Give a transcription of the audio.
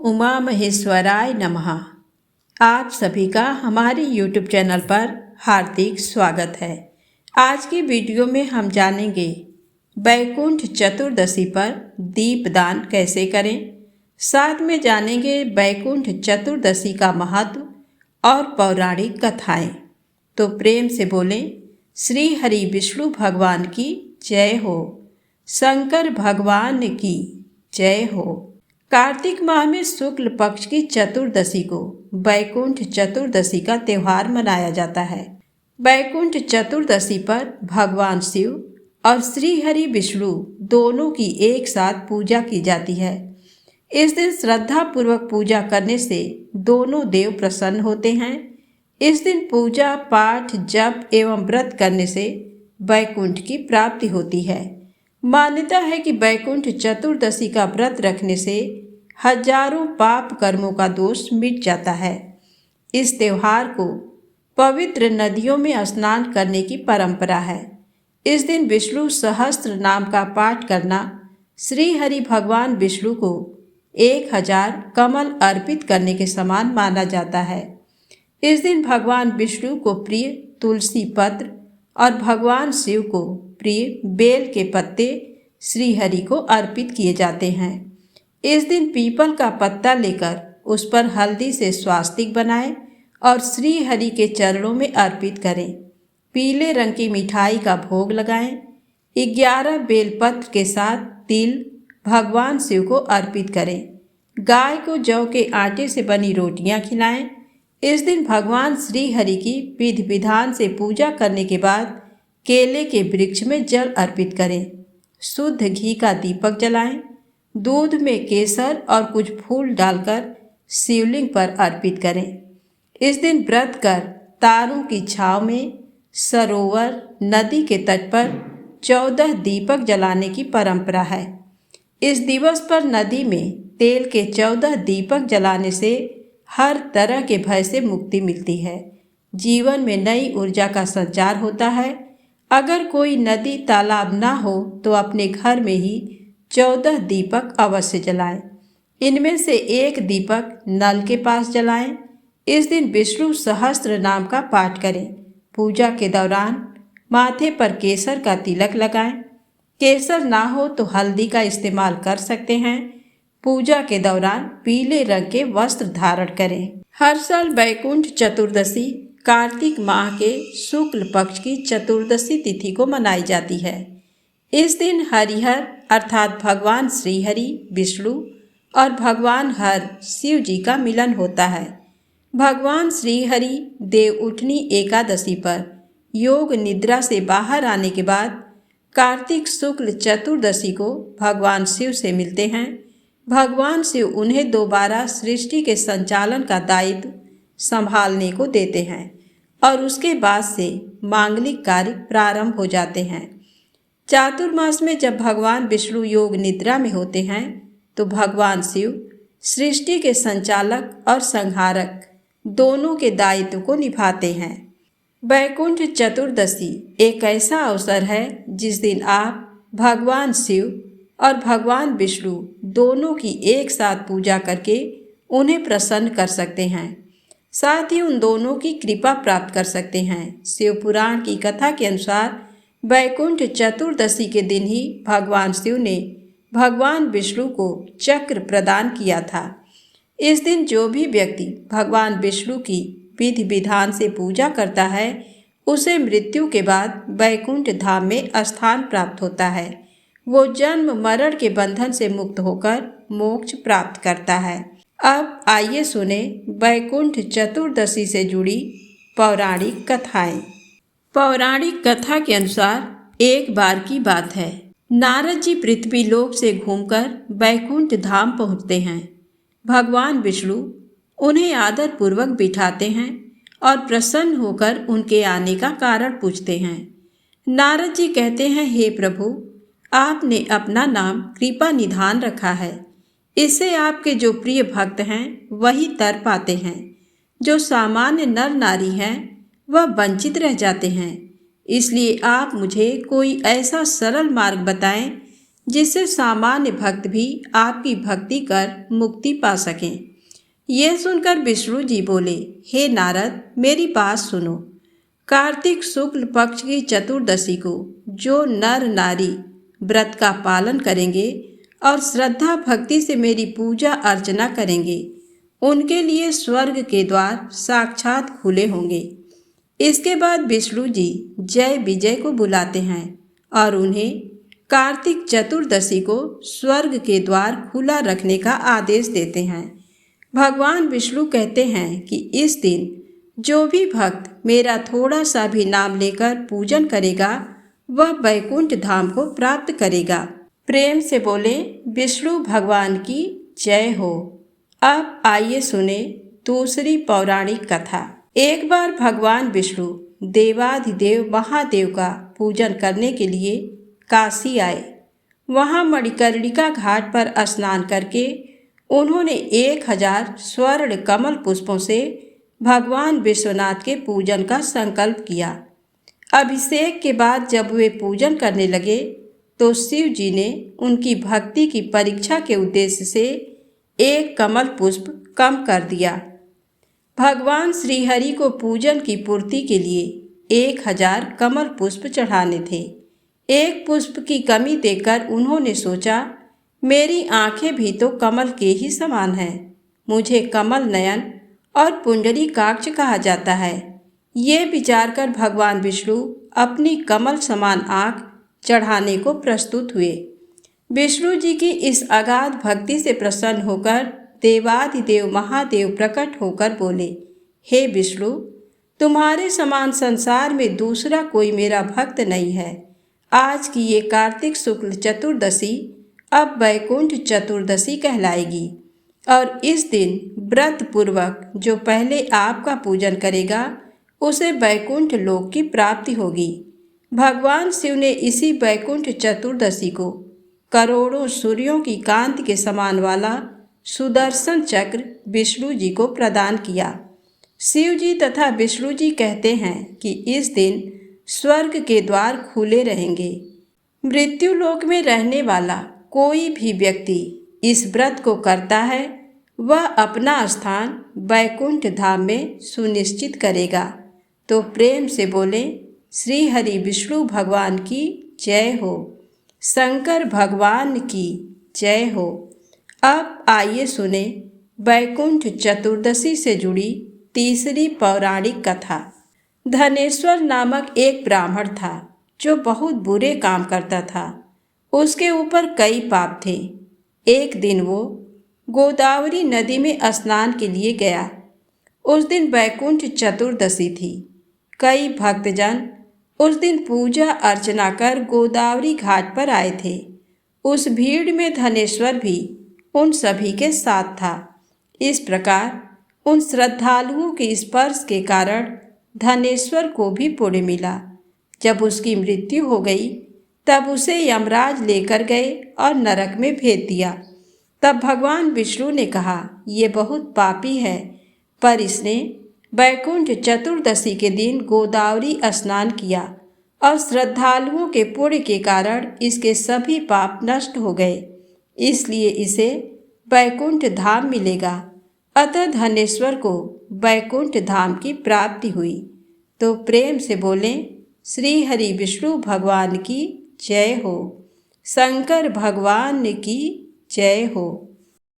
उमा महेश्वराय नमः। आप सभी का हमारे YouTube चैनल पर हार्दिक स्वागत है। आज की वीडियो में हम जानेंगे वैकुंठ चतुर्दशी पर दीपदान कैसे करें। साथ में जानेंगे वैकुंठ चतुर्दशी का महत्व और पौराणिक कथाएं। तो प्रेम से बोलें, श्री हरि विष्णु भगवान की जय हो, शंकर भगवान की जय हो। कार्तिक माह में शुक्ल पक्ष की चतुर्दशी को वैकुंठ चतुर्दशी का त्यौहार मनाया जाता है। वैकुंठ चतुर्दशी पर भगवान शिव और श्री हरि विष्णु दोनों की एक साथ पूजा की जाती है। इस दिन श्रद्धा पूर्वक पूजा करने से दोनों देव प्रसन्न होते हैं। इस दिन पूजा पाठ जप एवं व्रत करने से वैकुंठ की प्राप्ति होती है। मान्यता है कि वैकुंठ चतुर्दशी का व्रत रखने से हजारों पाप कर्मों का दोष मिट जाता है। इस त्योहार को पवित्र नदियों में स्नान करने की परंपरा है। इस दिन विष्णु सहस्त्र नाम का पाठ करना श्री हरि भगवान विष्णु को 1000 कमल अर्पित करने के समान माना जाता है। इस दिन भगवान विष्णु को प्रिय तुलसी पत्र और भगवान शिव को प्रिय बेल के पत्ते श्री हरि को अर्पित किए जाते हैं। इस दिन पीपल का पत्ता लेकर उस पर हल्दी से स्वास्तिक बनाएं और श्री हरि के चरणों में अर्पित करें। पीले रंग की मिठाई का भोग लगाएं। 11 बेलपत्र के साथ तिल भगवान शिव को अर्पित करें। गाय को जौ के आटे से बनी रोटियां खिलाएं। इस दिन भगवान श्री हरि की विधि विधान से पूजा करने के बाद केले के वृक्ष में जल अर्पित करें। शुद्ध घी का दीपक जलाएं। दूध में केसर और कुछ फूल डालकर शिवलिंग पर अर्पित करें। इस दिन व्रत कर तारों की छांव में सरोवर नदी के तट पर 14 दीपक जलाने की परंपरा है। इस दिवस पर नदी में तेल के 14 दीपक जलाने से हर तरह के भय से मुक्ति मिलती है। जीवन में नई ऊर्जा का संचार होता है। अगर कोई नदी तालाब ना हो तो अपने घर में ही 14 दीपक अवश्य जलाएं। इनमें से एक दीपक नल के पास जलाएं। इस दिन विष्णु सहस्त्र नाम का पाठ करें। पूजा के दौरान माथे पर केसर का तिलक लगाएं। केसर ना हो तो हल्दी का इस्तेमाल कर सकते हैं। पूजा के दौरान पीले रंग के वस्त्र धारण करें। हर साल वैकुंठ चतुर्दशी कार्तिक माह के शुक्ल पक्ष की चतुर्दशी तिथि को मनाई जाती है। इस दिन हरिहर अर्थात भगवान श्री हरि विष्णु और भगवान हर शिव जी का मिलन होता है। भगवान श्री हरि देव उठनी एकादशी पर योग निद्रा से बाहर आने के बाद कार्तिक शुक्ल चतुर्दशी को भगवान शिव से मिलते हैं। भगवान शिव उन्हें दोबारा सृष्टि के संचालन का दायित्व संभालने को देते हैं और उसके बाद से मांगलिक कार्य प्रारंभ हो जाते हैं। चातुर्मास में जब भगवान विष्णु योग निद्रा में होते हैं तो भगवान शिव सृष्टि के संचालक और संहारक दोनों के दायित्व को निभाते हैं। वैकुंठ चतुर्दशी एक ऐसा अवसर है जिस दिन आप भगवान शिव और भगवान विष्णु दोनों की एक साथ पूजा करके उन्हें प्रसन्न कर सकते हैं। साथ ही उन दोनों की कृपा प्राप्त कर सकते हैं। शिव पुराण की कथा के अनुसार वैकुंठ चतुर्दशी के दिन ही भगवान शिव ने भगवान विष्णु को चक्र प्रदान किया था। इस दिन जो भी व्यक्ति भगवान विष्णु की विधि विधान से पूजा करता है उसे मृत्यु के बाद वैकुंठ धाम में स्थान प्राप्त होता है। वो जन्म मरण के बंधन से मुक्त होकर मोक्ष प्राप्त करता है। अब आइए सुने वैकुंठ चतुर्दशी से जुड़ी पौराणिक कथाएं। पौराणिक कथा के अनुसार एक बार की बात है, नारद जी पृथ्वी लोक से घूमकर वैकुंठ धाम पहुँचते हैं। भगवान विष्णु उन्हें आदर पूर्वक बिठाते हैं और प्रसन्न होकर उनके आने का कारण पूछते हैं। नारद जी कहते हैं, हे प्रभु, आपने अपना नाम कृपा निधान रखा है। इससे आपके जो प्रिय भक्त हैं वही तर पाते हैं। जो सामान्य नर नारी हैं वह वंचित रह जाते हैं। इसलिए आप मुझे कोई ऐसा सरल मार्ग बताएं जिससे सामान्य भक्त भी आपकी भक्ति कर मुक्ति पा सकें। यह सुनकर विष्णु जी बोले, हे नारद, मेरी बात सुनो। कार्तिक शुक्ल पक्ष की चतुर्दशी को जो नर नारी व्रत का पालन करेंगे और श्रद्धा भक्ति से मेरी पूजा अर्चना करेंगे, उनके लिए स्वर्ग के द्वार साक्षात खुले होंगे। इसके बाद विष्णु जी जय विजय को बुलाते हैं और उन्हें कार्तिक चतुर्दशी को स्वर्ग के द्वार खुला रखने का आदेश देते हैं। भगवान विष्णु कहते हैं कि इस दिन जो भी भक्त मेरा थोड़ा सा भी नाम लेकर पूजन करेगा वह वैकुंठ धाम को प्राप्त करेगा। प्रेम से बोले विष्णु भगवान की जय हो। अब आइए सुने दूसरी पौराणिक कथा। एक बार भगवान विष्णु देवाधिदेव महादेव का पूजन करने के लिए काशी आए। वहां मणिकर्णिका घाट पर स्नान करके उन्होंने 1000 स्वर्ण कमल पुष्पों से भगवान विश्वनाथ के पूजन का संकल्प किया। अभिषेक के बाद जब वे पूजन करने लगे तो शिव जी ने उनकी भक्ति की परीक्षा के उद्देश्य से एक कमल पुष्प कम कर दिया। भगवान श्रीहरि को पूजन की पूर्ति के लिए 1000 कमल पुष्प चढ़ाने थे। एक पुष्प की कमी देखकर उन्होंने सोचा, मेरी आंखें भी तो कमल के ही समान हैं। मुझे कमल नयन और पुंडरीकाक्ष कहा जाता है। ये विचार कर भगवान विष्णु अपनी कमल समान आंख चढ़ाने को प्रस्तुत हुए। विष्णु जी की इस अगाध भक्ति से प्रसन्न होकर देवाधिदेव महादेव प्रकट होकर बोले, हे विष्णु, तुम्हारे समान संसार में दूसरा कोई मेरा भक्त नहीं है। आज की ये कार्तिक शुक्ल चतुर्दशी अब वैकुंठ चतुर्दशी कहलाएगी और इस दिन व्रत पूर्वक जो पहले आपका पूजन करेगा उसे वैकुंठ लोक की प्राप्ति होगी। भगवान शिव ने इसी वैकुंठ चतुर्दशी को करोड़ों सूर्यों की कांति के समान वाला सुदर्शन चक्र विष्णु जी को प्रदान किया। शिव जी तथा विष्णु जी कहते हैं कि इस दिन स्वर्ग के द्वार खुले रहेंगे। मृत्यु लोक में रहने वाला कोई भी व्यक्ति इस व्रत को करता है वह अपना स्थान वैकुंठ धाम में सुनिश्चित करेगा। तो प्रेम से बोले श्री हरि विष्णु भगवान की जय हो, शंकर भगवान की जय हो। अब आइए सुने वैकुंठ चतुर्दशी से जुड़ी तीसरी पौराणिक कथा। धनेश्वर नामक एक ब्राह्मण था जो बहुत बुरे काम करता था। उसके ऊपर कई पाप थे। एक दिन वो गोदावरी नदी में स्नान के लिए गया। उस दिन वैकुंठ चतुर्दशी थी। कई भक्तजन उस दिन पूजा अर्चना कर गोदावरी घाट पर आए थे। उस भीड़ में धनेश्वर भी उन सभी के साथ था। इस प्रकार उन श्रद्धालुओं के स्पर्श के कारण धनेश्वर को भी पुण्य मिला। जब उसकी मृत्यु हो गई तब उसे यमराज लेकर गए और नरक में भेज दिया। तब भगवान विष्णु ने कहा, ये बहुत पापी है, पर इसने वैकुंठ चतुर्दशी के दिन गोदावरी स्नान किया और श्रद्धालुओं के पुण्य के कारण इसके सभी पाप नष्ट हो गए, इसलिए इसे वैकुंठ धाम मिलेगा। अतः धनेश्वर को वैकुंठ धाम की प्राप्ति हुई। तो प्रेम से बोलें श्री हरि विष्णु भगवान की जय हो, शंकर भगवान की जय हो।